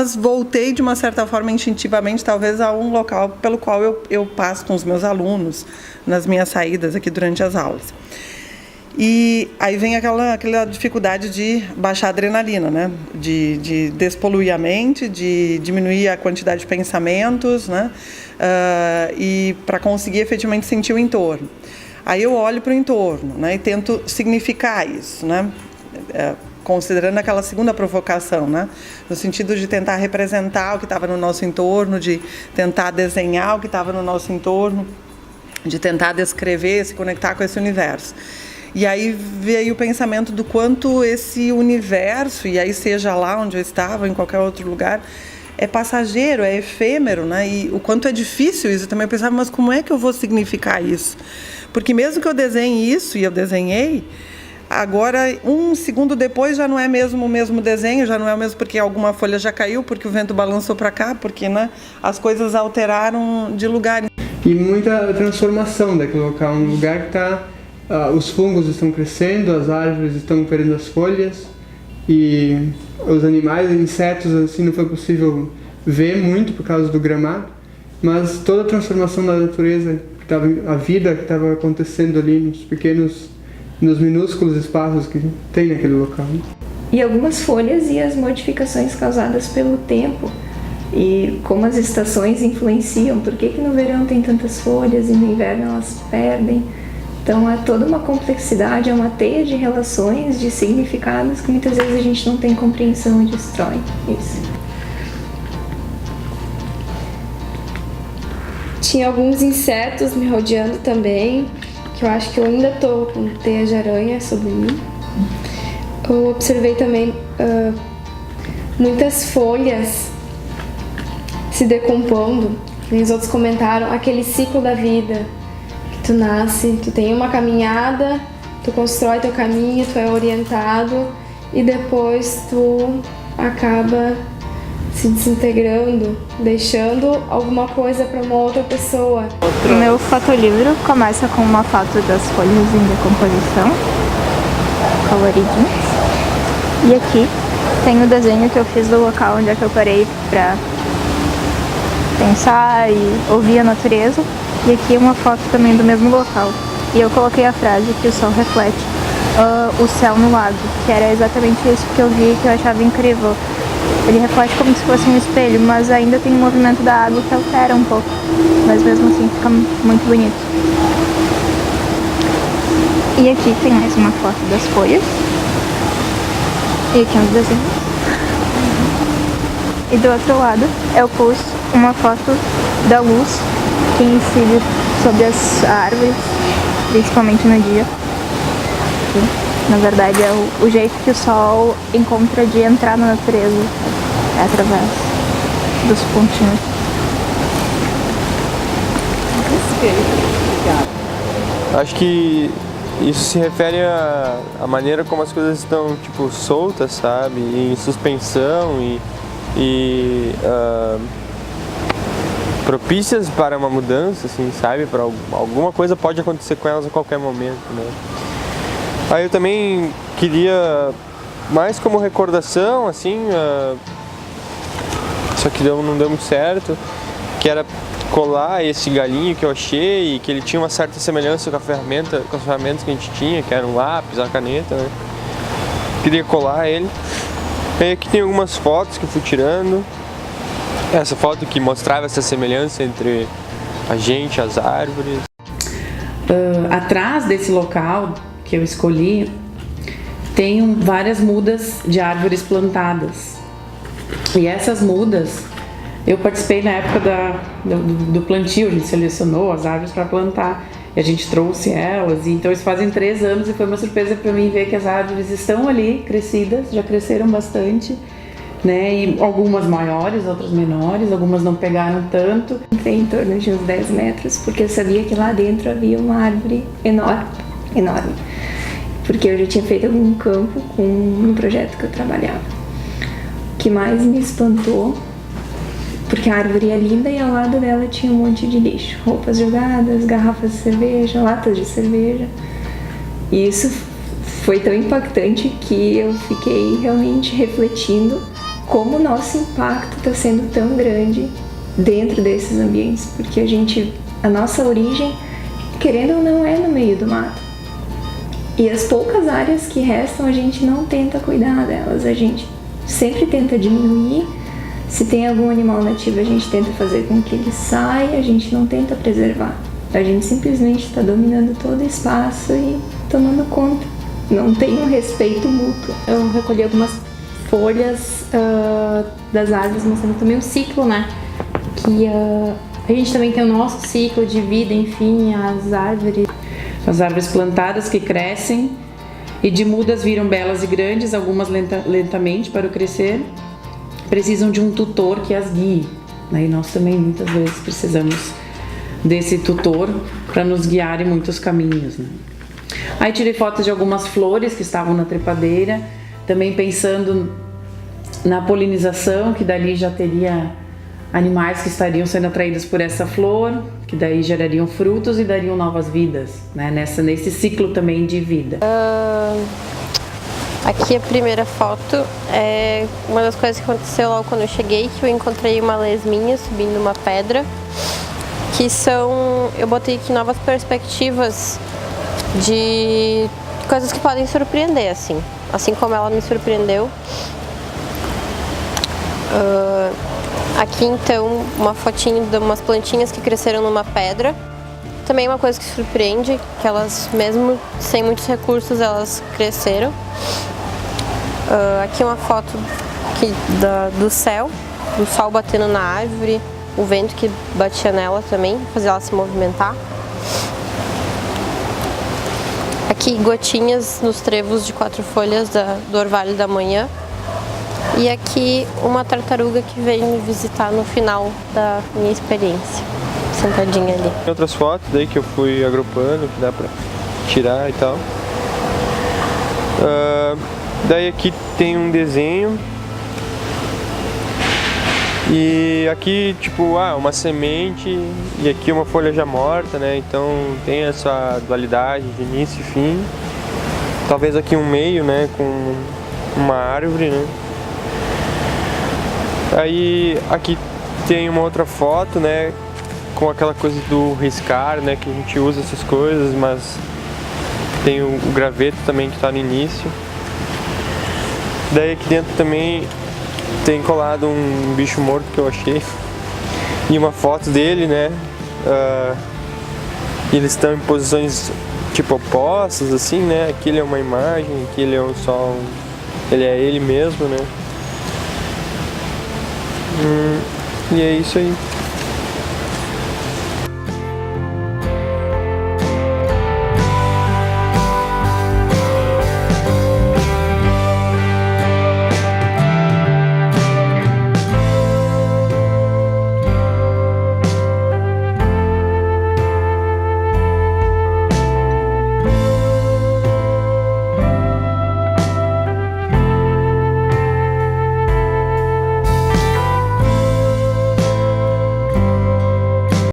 mas voltei de uma certa forma instintivamente, talvez, a um local pelo qual eu passo com os meus alunos nas minhas saídas aqui durante as aulas. E aí vem aquela dificuldade de baixar a adrenalina, né? De despoluir a mente, de diminuir a quantidade de pensamentos, né? E para conseguir efetivamente sentir o entorno. Aí eu olho para o entorno, né? E tento significar isso, né? Considerando aquela segunda provocação, né? No sentido de tentar representar o que estava no nosso entorno, de tentar desenhar o que estava no nosso entorno, de tentar descrever, se conectar com esse universo. E aí veio o pensamento do quanto esse universo, e aí seja lá onde eu estava, em qualquer outro lugar, é passageiro, é efêmero, né? E o quanto é difícil isso. Eu também pensava, mas como é que eu vou significar isso? Porque mesmo que eu desenhe isso, e eu desenhei, agora, um segundo depois, já não é mesmo o mesmo desenho, já não é o mesmo porque alguma folha já caiu, porque o vento balançou para cá, porque, né, as coisas alteraram de lugar. E muita transformação daquele local, um lugar que está... os fungos estão crescendo, as árvores estão perdendo as folhas e os animais, insetos, assim, não foi possível ver muito por causa do gramado, mas toda a transformação da natureza, a vida que estava acontecendo ali nos minúsculos espaços que tem naquele local. E algumas folhas e as modificações causadas pelo tempo e como as estações influenciam, por que no verão tem tantas folhas e no inverno elas perdem. Então é toda uma complexidade, é uma teia de relações, de significados que muitas vezes a gente não tem compreensão e destrói isso. Tinha alguns insetos me rodeando também, que eu acho que eu ainda tô com teia de aranha sobre mim. Eu observei também muitas folhas se decompondo, e os outros comentaram, aquele ciclo da vida. Tu nasce, tu tem uma caminhada, tu constrói teu caminho, tu é orientado e depois tu acaba se desintegrando, deixando alguma coisa para uma outra pessoa. O meu fotolivro começa com uma foto das folhas em decomposição, coloridinhas. E aqui tem o desenho que eu fiz do local onde é que eu parei para pensar e ouvir a natureza. E aqui uma foto também do mesmo local. E eu coloquei a frase que o sol reflete o céu no lago, que era exatamente isso que eu vi, que eu achava incrível. Ele reflete como se fosse um espelho, mas ainda tem o movimento da água que altera um pouco. Mas mesmo assim fica muito bonito. E aqui tem mais uma foto das folhas. E aqui uns desenhos. E do outro lado eu pus uma foto da luz que incide sobre as árvores, principalmente no dia. Que, na verdade, é o jeito que o sol encontra de entrar na natureza, é através dos pontinhos. Acho que isso se refere à maneira como as coisas estão, tipo, soltas, sabe? Em suspensão e propícias para uma mudança, assim, sabe? Para alguma coisa pode acontecer com elas a qualquer momento, né? Aí eu também queria, mais como recordação, assim, só que não deu muito certo, que era colar esse galinho que eu achei e que ele tinha uma certa semelhança com as ferramentas que a gente tinha, que era um lápis, a caneta, né? Queria colar ele. Aí aqui tem algumas fotos que eu fui tirando. Essa foto que mostrava essa semelhança entre a gente, as árvores. Atrás desse local que eu escolhi, tem várias mudas de árvores plantadas. E essas mudas, eu participei na época do plantio, a gente selecionou as árvores para plantar. E a gente trouxe elas, e então isso fazem 3 anos e foi uma surpresa para mim ver que as árvores estão ali crescidas, já cresceram bastante. Né? E algumas maiores, outras menores, algumas não pegaram tanto. Entrei em torno de uns 10 metros, porque eu sabia que lá dentro havia uma árvore enorme, enorme. Porque eu já tinha feito algum campo no projeto que eu trabalhava. O que mais me espantou, porque a árvore é linda e ao lado dela tinha um monte de lixo. Roupas jogadas, garrafas de cerveja, latas de cerveja. E isso foi tão impactante que eu fiquei realmente refletindo como o nosso impacto está sendo tão grande dentro desses ambientes, porque a nossa origem, querendo ou não, é no meio do mato. E as poucas áreas que restam, a gente não tenta cuidar delas, a gente sempre tenta diminuir. Se tem algum animal nativo, a gente tenta fazer com que ele saia, a gente não tenta preservar. A gente simplesmente está dominando todo o espaço e tomando conta. Não tem um respeito mútuo. Eu recolhi algumas folhas das árvores, mostrando também o ciclo, né? Que a gente também tem o nosso ciclo de vida, enfim, as árvores plantadas que crescem e de mudas viram belas e grandes, algumas lentamente para o crescer, precisam de um tutor que as guie, né? E nós também muitas vezes precisamos desse tutor para nos guiar em muitos caminhos, né? Aí tirei fotos de algumas flores que estavam na trepadeira, também pensando na polinização, que dali já teria animais que estariam sendo atraídos por essa flor, que daí gerariam frutos e dariam novas vidas, né? Nesse ciclo também de vida. Aqui a primeira foto é uma das coisas que aconteceu logo quando eu cheguei, que eu encontrei uma lesminha subindo uma pedra, que eu botei aqui novas perspectivas de coisas que podem surpreender, assim como ela me surpreendeu. Aqui então uma fotinho de umas plantinhas que cresceram numa pedra. Também uma coisa que surpreende, que elas mesmo sem muitos recursos elas cresceram. Aqui uma foto do céu, do sol batendo na árvore, o vento que batia nela também, fazia ela se movimentar. Aqui gotinhas nos trevos de 4 folhas do orvalho da manhã. E aqui uma tartaruga que veio me visitar no final da minha experiência, sentadinha ali. Tem outras fotos daí que eu fui agrupando, que dá pra tirar e tal. Daí aqui tem um desenho. E aqui tipo, uma semente e aqui uma folha já morta, né? Então tem essa dualidade de início e fim. Talvez aqui um meio, né? Com uma árvore, né? Aí aqui tem uma outra foto, né? Com aquela coisa do riscar, né? Que a gente usa essas coisas, mas tem o graveto também que está no início. Daí aqui dentro também tem colado um bicho morto que eu achei e uma foto dele, né? Eles estão em posições tipo opostas, assim, né? Aqui ele é uma imagem, aqui ele é ele é ele mesmo, né? E é isso aí.